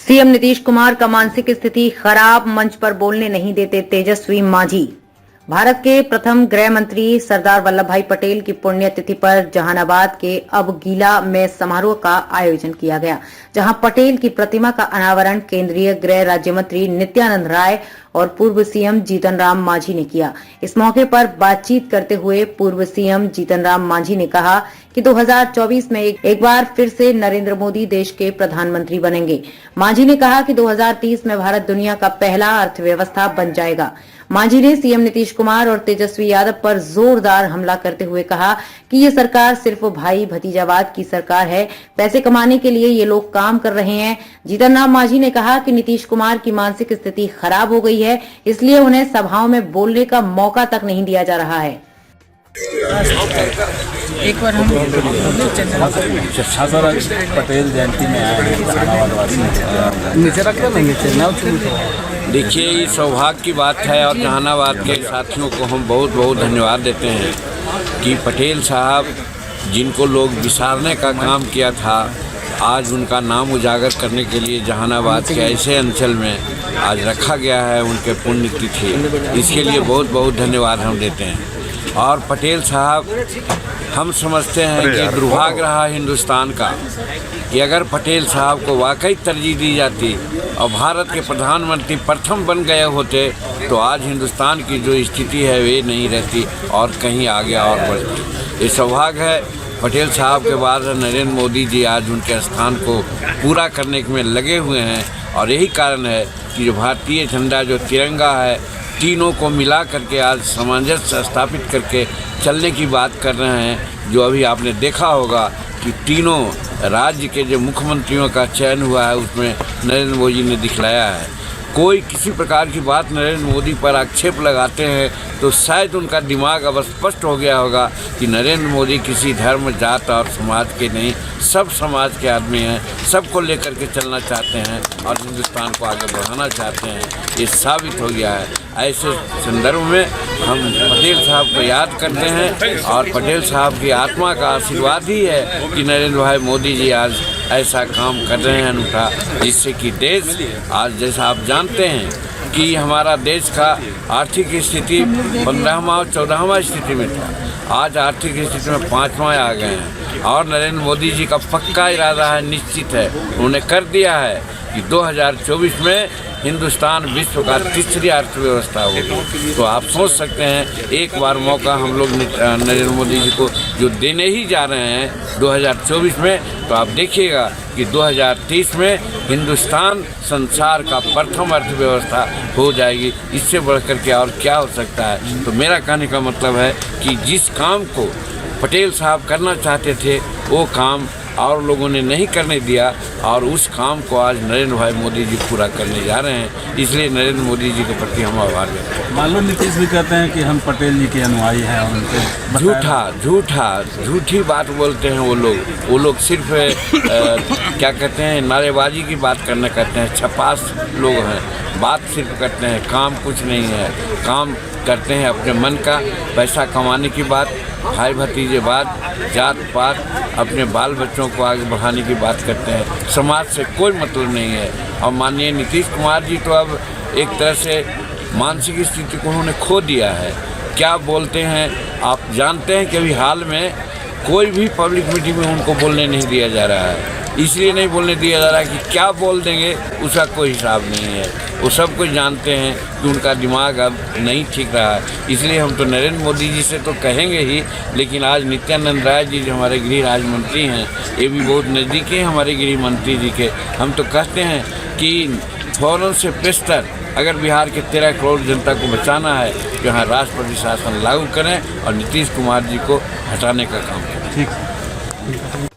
CM Nitish Kumar का मानसिक स्थिति खराब, मंच पर बोलने नहीं देते तेजस्वी मांझी। भारत के प्रथम गृह मंत्री सरदार वल्लभ भाई पटेल की पुण्यतिथि पर जहानाबाद के अबगीला में समारोह का आयोजन किया गया, जहां पटेल की प्रतिमा का अनावरण केंद्रीय गृह राज्य मंत्री नित्यानंद राय और पूर्व सीएम जीतन राम मांझी ने किया। इस मौके पर बातचीत करते हुए पूर्व सीएम जीतन राम मांझी ने कहा कि 2024 में एक बार फिर से नरेंद्र मोदी देश के प्रधानमंत्री बनेंगे। मांझी ने कहा कि 2030 में भारत दुनिया का पहला अर्थव्यवस्था बन जाएगा। मांझी ने सीएम नीतीश कुमार और तेजस्वी यादव पर जोरदार हमला करते हुए कहा कि ये सरकार सिर्फ भाई भतीजावाद की सरकार है, पैसे कमाने के लिए ये लोग काम कर रहे हैं। जीतन राम मांझी ने कहा कि नीतीश कुमार की मानसिक स्थिति खराब हो गई है, इसलिए उन्हें सभाओं में बोलने का मौका तक नहीं दिया जा रहा है। एक बार हम पटेल जयंती में आए हैं। देखिए, ये सौभाग्य की बात है और जहानाबाद के साथियों को हम बहुत बहुत धन्यवाद देते हैं कि पटेल साहब, जिनको लोग विसारने का काम किया था, आज उनका नाम उजागर करने के लिए जहानाबाद के ऐसे अंचल में आज रखा गया है उनके पुण्यतिथि। इसके लिए बहुत बहुत धन्यवाद हम देते हैं। और पटेल साहब, हम समझते हैं कि दुर्भाग्य रहा हिंदुस्तान का कि अगर पटेल साहब को वाकई तरजीह दी जाती और भारत के प्रधानमंत्री प्रथम बन गए होते तो आज हिंदुस्तान की जो स्थिति है वे नहीं रहती और कहीं आगे और बढ़ती। ये सौभाग्य है पटेल साहब के बाद नरेंद्र मोदी जी आज उनके स्थान को पूरा करने में लगे हुए हैं। और यही कारण है कि जो भारतीय झंडा, जो तिरंगा है, तीनों को मिला करके आज सामंजस्य स्थापित करके चलने की बात कर रहे हैं। जो अभी आपने देखा होगा कि तीनों राज्य के जो मुख्यमंत्रियों का चयन हुआ है उसमें नरेंद्र मोदी ने दिखलाया है। कोई किसी प्रकार की बात नरेंद्र मोदी पर आक्षेप लगाते हैं तो शायद उनका दिमाग अब स्पष्ट हो गया होगा कि नरेंद्र मोदी किसी धर्म, जात और समाज के नहीं, सब समाज के आदमी हैं, सबको लेकर के चलना चाहते हैं और हिंदुस्तान को आगे बढ़ाना चाहते हैं। ये साबित हो गया है। ऐसे संदर्भ में हम पटेल साहब को याद करते हैं और पटेल साहब की आत्मा का आशीर्वाद ही है कि नरेंद्र भाई मोदी जी आज ऐसा काम कर रहे हैं अनूठा, जिससे कि देश आज, जैसा आप जानते हैं कि हमारा देश का आर्थिक स्थिति 15वां और 14वां स्थिति में था, आज आर्थिक स्थिति में 5वां आ गए हैं। और नरेंद्र मोदी जी का पक्का इरादा है, निश्चित है, उन्होंने कर दिया है कि 2024 में हिंदुस्तान विश्व का तीसरी अर्थव्यवस्था होगी। तो आप सोच सकते हैं, एक बार मौका हम लोग नरेंद्र मोदी जी को जो देने ही जा रहे हैं 2024 में, तो आप देखिएगा कि 2030 में हिंदुस्तान संसार का प्रथम अर्थव्यवस्था हो जाएगी। इससे बढ़ कर के और क्या हो सकता है। तो मेरा कहने का मतलब है कि जिस काम को पटेल साहब करना चाहते थे वो काम और लोगों ने नहीं करने दिया और उस काम को आज नरेंद्र भाई मोदी जी पूरा करने जा रहे हैं। इसलिए नरेंद्र मोदी जी के प्रति हम आभार व्यक्त करते हैं। मालूम नीतीश भी कहते हैं कि हम पटेल जी के अनुयायी हैं और उनके झूठी बात बोलते हैं वो लोग सिर्फ क्या कहते हैं, नारेबाजी की बात करना कहते हैं। छपास लोग हैं, बात सिर्फ करते हैं, काम कुछ नहीं है। काम करते हैं अपने मन का, पैसा कमाने की बात, भाई भतीजेवाद, जात पात, अपने बाल बच्चों को आगे बढ़ाने की बात करते हैं। समाज से कोई मतलब नहीं है। और माननीय नीतीश कुमार जी तो अब एक तरह से मानसिक स्थिति को उन्होंने खो दिया है। क्या बोलते हैं आप जानते हैं कि अभी हाल में कोई भी पब्लिक मीटिंग में उनको बोलने नहीं दिया जा रहा है। इसलिए नहीं बोलने दिया जा रहा है कि क्या बोल देंगे उसका कोई हिसाब नहीं है। वो सब कुछ जानते हैं कि उनका दिमाग अब नहीं ठीक रहा है। इसलिए हम तो नरेंद्र मोदी जी से तो कहेंगे ही, लेकिन आज नित्यानंद राय जी जो हमारे गृह राज्य मंत्री हैं, ये भी बहुत नज़दीकी हैं हमारे गृह मंत्री जी के। हम तो कहते हैं कि फौरन से पेशतर अगर बिहार के 13 करोड़ जनता को बचाना है तो यहाँ राष्ट्रपति शासन लागू करें और नीतीश कुमार जी को हटाने का काम करें। ठीक।